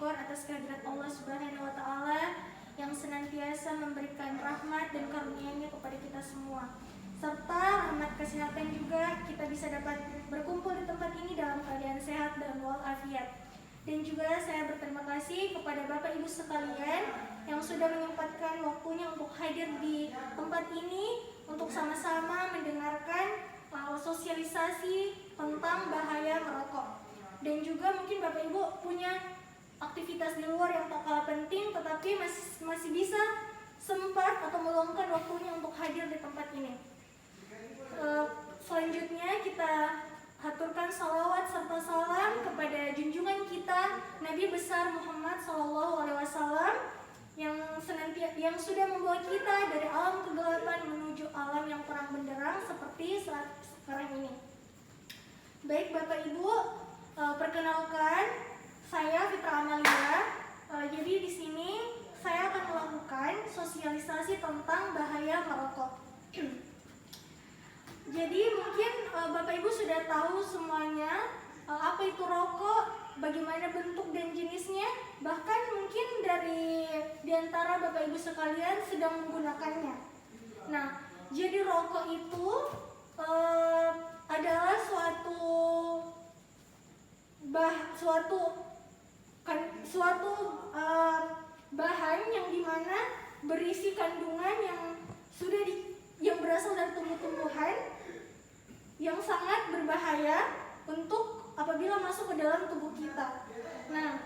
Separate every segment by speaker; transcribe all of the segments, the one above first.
Speaker 1: bersyukur atas kehadirat Allah Subhanahu wa Ta'ala yang senantiasa memberikan rahmat dan karunia-Nya kepada kita semua, serta rahmat kesehatan juga kita bisa dapat berkumpul di tempat ini dalam keadaan sehat dan walafiat. Dan juga saya berterima kasih kepada Bapak Ibu sekalian yang sudah menyempatkan waktunya untuk hadir di tempat ini untuk sama-sama mendengarkan sosialisasi tentang bahaya merokok. Dan juga mungkin Bapak Ibu punya aktivitas di luar yang tak kalah penting, tetapi masih bisa sempat atau meluangkan waktunya untuk hadir di tempat ini. Selanjutnya kita haturkan salawat serta salam kepada junjungan kita Nabi besar Muhammad SAW yang sudah membawa kita dari alam kegelapan menuju alam yang terang benderang seperti saat sekarang ini. Baik Bapak Ibu, perkenalkan saya Fitra Amalia. Jadi di sini saya akan melakukan sosialisasi tentang bahaya merokok. Jadi mungkin Bapak Ibu sudah tahu semuanya apa itu rokok, bagaimana bentuk dan jenisnya, bahkan mungkin di antara Bapak Ibu sekalian sedang menggunakannya. Nah, jadi rokok itu adalah suatu bahan yang dimana berisi kandungan yang berasal dari tumbuh-tumbuhan yang sangat berbahaya untuk apabila masuk ke dalam tubuh kita. Nah,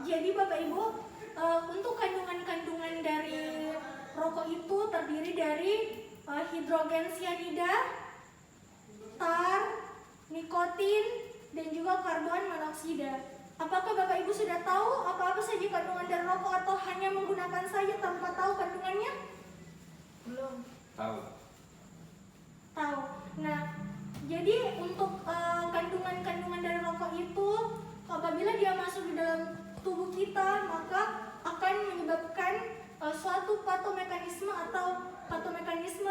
Speaker 1: jadi Bapak Ibu, untuk kandungan-kandungan dari rokok itu terdiri dari hidrogen cyanida, tar, nikotin, dan juga karbon monoksida. Apakah Bapak Ibu sudah tahu apa-apa saja kandungan dari rokok atau hanya menggunakan saja tanpa tahu kandungannya? Belum. Tahu. Nah, jadi untuk kandungan-kandungan dari rokok itu apabila dia masuk di dalam tubuh kita maka akan menyebabkan suatu patomekanisme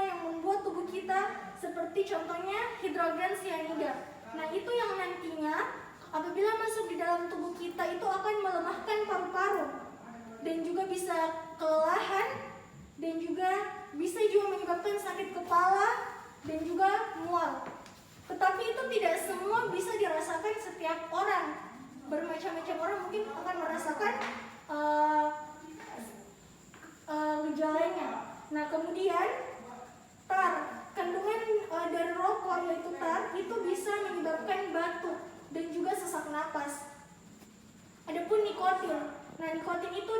Speaker 1: yang membuat tubuh kita seperti contohnya hidrogen cyanida. Nah, itu yang nantinya apabila masuk di dalam tubuh kita itu akan melemahkan paru-paru dan juga bisa kelelahan dan juga bisa menyebabkan sakit kepala dan juga mual. Tetapi itu tidak semua bisa dirasakan setiap orang. Bermacam-macam orang mungkin akan merasakan gejalanya. Nah, kemudian tar, kandungan dari rokok yaitu tar itu bisa menyebabkan batuk dan juga sesak napas. Adapun nikotin. Nah, nikotin itu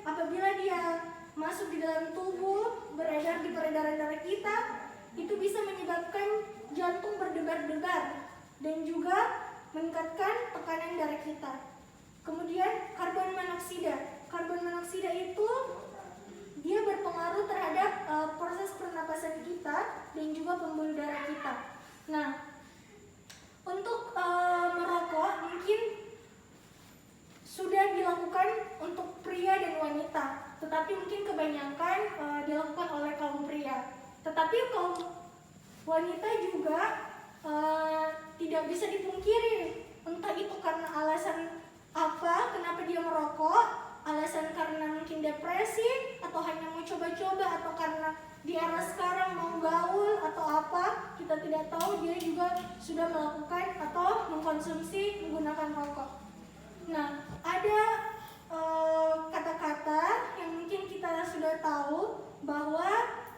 Speaker 1: apabila dia masuk di dalam tubuh, beredar di peredaran darah kita, itu bisa menyebabkan jantung berdebar-debar dan juga meningkatkan tekanan darah kita. Kemudian karbon monoksida. Karbon monoksida itu dia berpengaruh terhadap proses pernapasan kita dan juga pembuluh darah kita. Nah, untuk merokok mungkin sudah dilakukan untuk pria dan wanita, tetapi mungkin kebanyakan dilakukan oleh kaum pria. Tetapi kaum wanita juga tidak bisa dipungkiri, entah itu karena alasan apa kenapa dia merokok, alasan karena mungkin depresi atau hanya mau coba-coba atau karena di era sekarang mau gaul atau apa, kita tidak tahu, dia juga sudah melakukan atau mengkonsumsi menggunakan rokok. Nah, ada kata-kata yang mungkin kita sudah tahu bahwa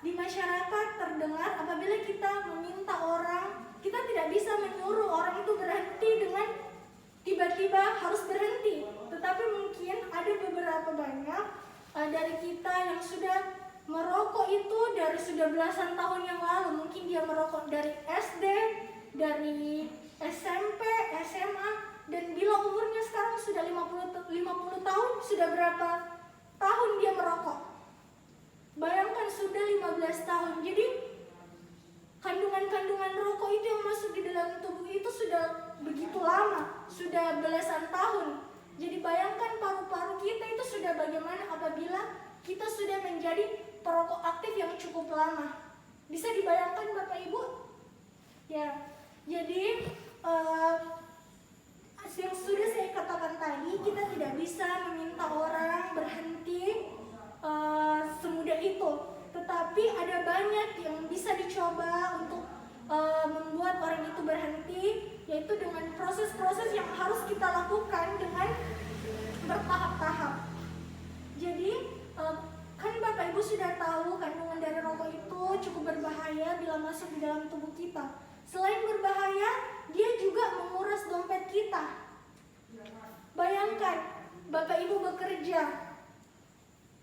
Speaker 1: di masyarakat terdengar apabila kita meminta orang, kita tidak bisa menyuruh orang itu berhenti dengan tiba-tiba harus berhenti. Tetapi mungkin ada beberapa banyak dari kita yang sudah merokok itu dari sudah belasan tahun yang lalu. Mungkin dia merokok dari SD, dari SMP, SMA, dan bila umurnya sekarang sudah 50 tahun, sudah berapa tahun dia merokok? Bayangkan sudah 15 tahun. Jadi kandungan-kandungan rokok itu yang masuk di dalam tubuh itu sudah begitu lama, sudah belasan tahun. Jadi bayangkan paru-paru kita itu sudah bagaimana apabila kita sudah menjadi perokok aktif yang cukup lama. Bisa dibayangkan Bapak Ibu? Ya, jadi yang sudah saya katakan tadi, kita bisa meminta orang berhenti semudah itu. Tetapi ada banyak yang bisa dicoba untuk membuat orang itu berhenti, yaitu dengan proses-proses yang harus kita lakukan dengan bertahap-tahap. Jadi kan Bapak Ibu sudah tahu kandungan dari rokok itu cukup berbahaya bila masuk di dalam tubuh kita. Selain berbahaya, dia juga menguras dompet kita. Bayangkan, Bapak Ibu bekerja,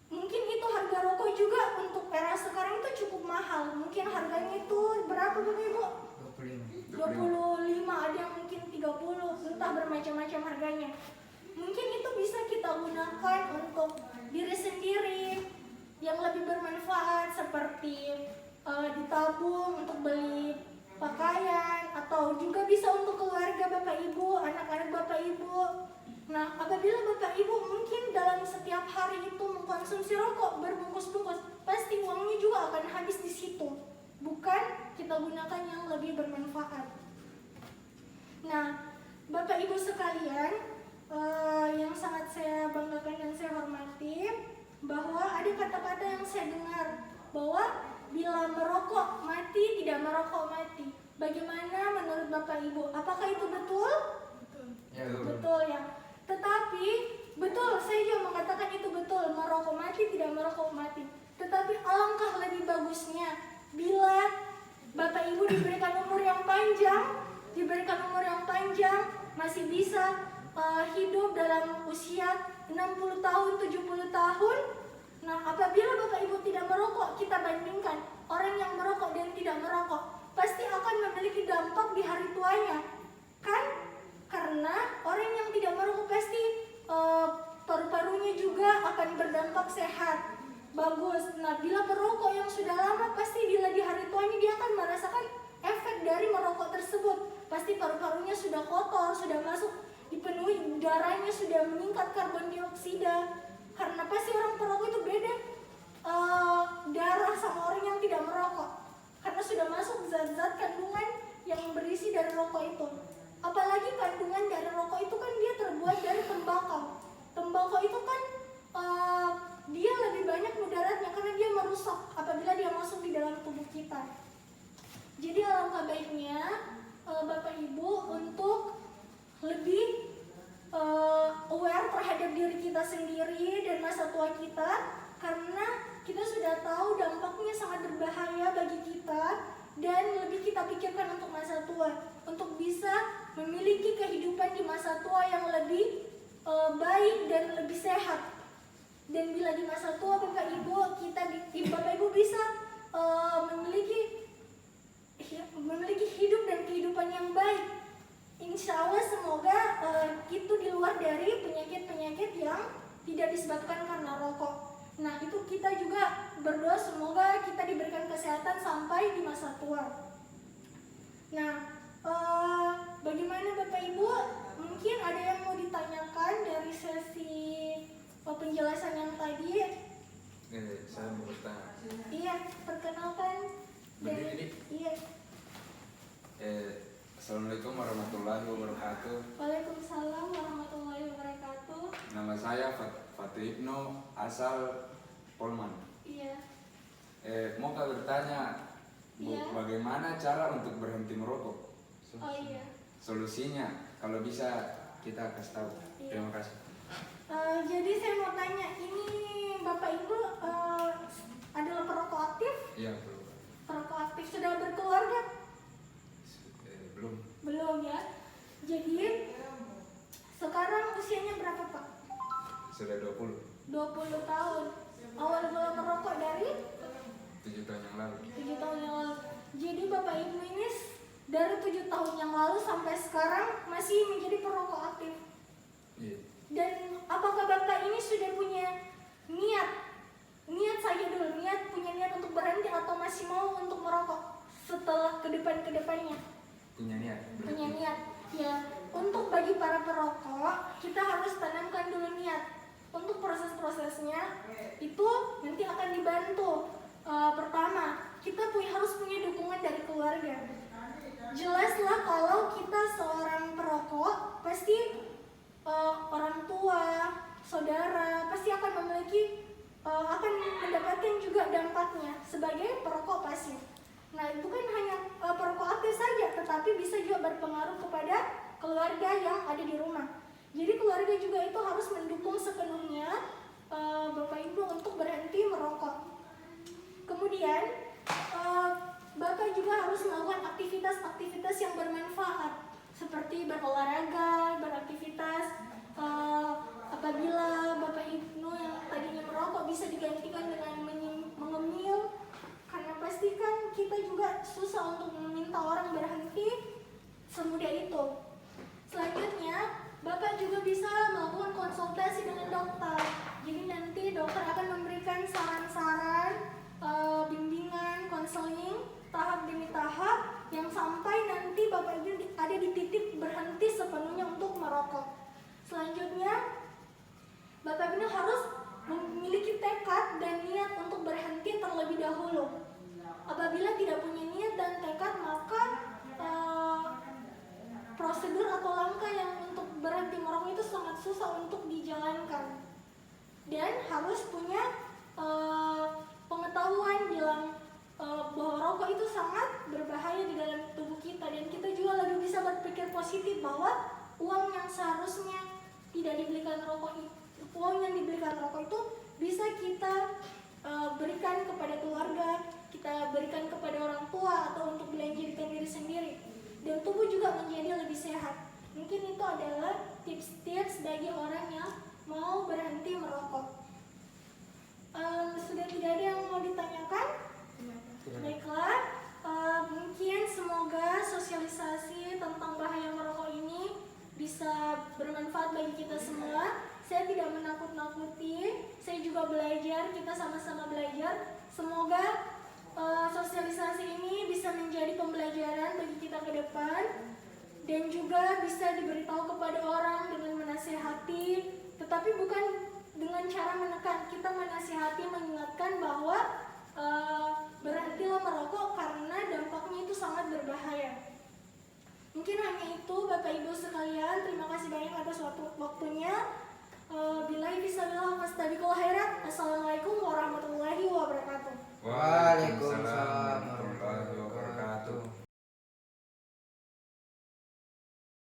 Speaker 1: mungkin itu harga rokok juga untuk era sekarang itu cukup mahal. Mungkin harganya itu berapa Bapak Ibu? 25, ada yang mungkin 30, entah bermacam-macam harganya. Mungkin itu bisa kita gunakan untuk diri sendiri yang lebih bermanfaat, seperti ditabung untuk beli pakaian, atau juga bisa untuk keluarga Bapak Ibu, anak-anak Bapak Ibu. Nah, apabila Bapak Ibu mungkin dalam setiap hari itu mengkonsumsi rokok berbungkus-bungkus, pasti uangnya juga akan habis di situ. Bukan kita gunakan yang lebih bermanfaat. Nah, Bapak Ibu sekalian, yang sangat saya banggakan dan saya hormati, bahwa ada kata-kata yang saya dengar bahwa bila merokok mati, tidak merokok mati. Bagaimana menurut Bapak Ibu? Apakah itu betul?
Speaker 2: Ya,
Speaker 1: betul ya. Tetapi betul, saya juga mengatakan itu betul, merokok mati, tidak merokok mati. Tetapi alangkah lebih bagusnya bila Bapak Ibu diberikan umur yang panjang, masih bisa hidup dalam usia 60 tahun, 70 tahun. Nah, apabila Bapak Ibu tidak merokok, kita bandingkan orang yang merokok dan tidak merokok, pasti akan memiliki dampak di hari tuanya, kan? Karena orang yang tidak merokok pasti paru-parunya juga akan berdampak sehat, bagus. Nah, bila merokok yang sudah lama, pasti bila di hari tuanya dia akan merasakan efek dari merokok tersebut. Pasti paru-parunya sudah kotor, sudah masuk, dipenuhi, darahnya sudah meningkat karbon dioksida. Karena pasti orang perokok itu beda darah sama orang yang tidak merokok, karena sudah masuk zat-zat kandungan yang berisi dari rokok itu. Apalagi kandungan dari rokok itu kan dia terbuat dari tembakau. Tembakau itu kan dia lebih banyak mudaratnya karena dia merusak apabila dia masuk di dalam tubuh kita. Jadi alangkah baiknya Bapak Ibu untuk lebih aware terhadap diri kita sendiri dan masa tua kita, karena kita sudah tahu dampaknya sangat berbahaya bagi kita, dan lebih kita pikirkan untuk masa tua, untuk bisa memiliki kehidupan di masa tua yang lebih baik dan lebih sehat. Dan bila di masa tua Bapak Ibu bisa memiliki hidup dan kehidupan yang baik. Insya Allah semoga itu di luar dari penyakit-penyakit yang tidak disebabkan karena rokok. Nah, itu kita juga berdoa semoga kita diberikan kesehatan sampai di masa tua. Nah, bagaimana Bapak Ibu? Mungkin ada yang mau ditanyakan dari sesi penjelasan yang tadi?
Speaker 2: Saya mau bertanya.
Speaker 1: Iya, perkenalkan. Iya.
Speaker 2: Assalamualaikum warahmatullahi wabarakatuh.
Speaker 1: Waalaikumsalam warahmatullahi wabarakatuh.
Speaker 2: Nama saya Fatu Ibnu, asal Polman.
Speaker 1: Iya.
Speaker 2: Mau bertanya, Bu,
Speaker 1: Iya.
Speaker 2: bagaimana cara untuk berhenti merokok?
Speaker 1: Oh iya.
Speaker 2: Solusinya, kalau bisa kita kasih tahu.
Speaker 1: Iya.
Speaker 2: Terima kasih.
Speaker 1: Jadi saya mau tanya, ini Bapak Ibu adalah perokok aktif?
Speaker 2: Iya, belum.
Speaker 1: Perokok aktif sudah berkeluarga? Belum ya. Jadi sekarang usianya berapa Pak?
Speaker 2: Sudah 20.
Speaker 1: 20 tahun. Awal mulai merokok dari
Speaker 2: 7 tahun yang lalu.
Speaker 1: 7 tahun yang lalu. Jadi Bapak Ibu ini dari 7 tahun yang lalu sampai sekarang masih menjadi perokok aktif.
Speaker 2: Iya.
Speaker 1: Dan apakah Bapak ini sudah punya niat saja dulu, punya niat untuk berhenti, atau masih mau untuk merokok setelah kedepannya?
Speaker 2: Punya niat.
Speaker 1: Punya niat. Ya, untuk bagi para perokok, kita harus tanamkan dulu niat. Untuk proses-prosesnya itu nanti akan dibantu. Pertama, kita harus punya dukungan dari keluarga. Jelaslah kalau kita seorang perokok, pasti orang tua, saudara, pasti akan akan mendapatkan juga dampaknya sebagai perokok pasif. Nah, itu kan hanya perokok aktif saja, tetapi bisa juga berpengaruh kepada keluarga yang ada di rumah. Jadi keluarga juga itu harus mendukung sepenuhnya Bapak Ibu untuk berhenti merokok. Kemudian Bapak juga harus melakukan aktivitas-aktivitas yang bermanfaat seperti berolahraga, beraktivitas. Apabila Bapak Ibu yang tadinya merokok bisa digantikan dengan mengemil, karena pastikan kita juga susah untuk meminta orang berhenti semudah itu. Selanjutnya, Bapak juga bisa melakukan konsultasi dengan dokter. Jadi nanti dokter akan memberikan saran-saran, bimbingan, konseling tahap demi tahap yang sampai nanti Bapak Ibu ada di titik berhenti sepenuhnya untuk merokok. Selanjutnya, Bapak Ibu harus memiliki tekad dan niat untuk berhenti terlebih dahulu. Apabila tidak punya niat dan tekad, maka prosedur atau langkah yang untuk berhenti merokok itu sangat susah untuk dijalankan. Dan harus punya pengetahuan bahwa rokok itu sangat berbahaya di dalam tubuh kita, dan kita juga lebih bisa berpikir positif bahwa uang yang seharusnya tidak dibelikan rokok itu, uang yang dibelikan rokok itu bisa kita berikan kepada keluarga, kita berikan kepada orang tua, atau untuk belanja diri sendiri, dan tubuh juga menjadi lebih sehat. Mungkin itu adalah tips-tips bagi orang yang mau berhenti merokok. Sudah tidak ada yang mau ditanyakan? Baiklah, mungkin semoga sosialisasi tentang bahaya merokok ini bisa bermanfaat bagi kita semua. Saya tidak menakut-nakuti, saya juga belajar, kita sama-sama belajar. Semoga sosialisasi ini bisa menjadi pembelajaran bagi kita ke depan, dan juga bisa diberitahu kepada orang dengan menasihati, tetapi bukan dengan cara menekan. Kita menasihati, mengingatkan bahwa berhentilah merokok karena dampaknya itu sangat berbahaya. Mungkin hanya itu Bapak Ibu sekalian, terima kasih banyak atas waktunya. Billahi fisabilillah fastabiqul khairat. Assalamualaikum warahmatullahi wabarakatuh.
Speaker 2: Waalaikumsalam warahmatullahi wabarakatuh.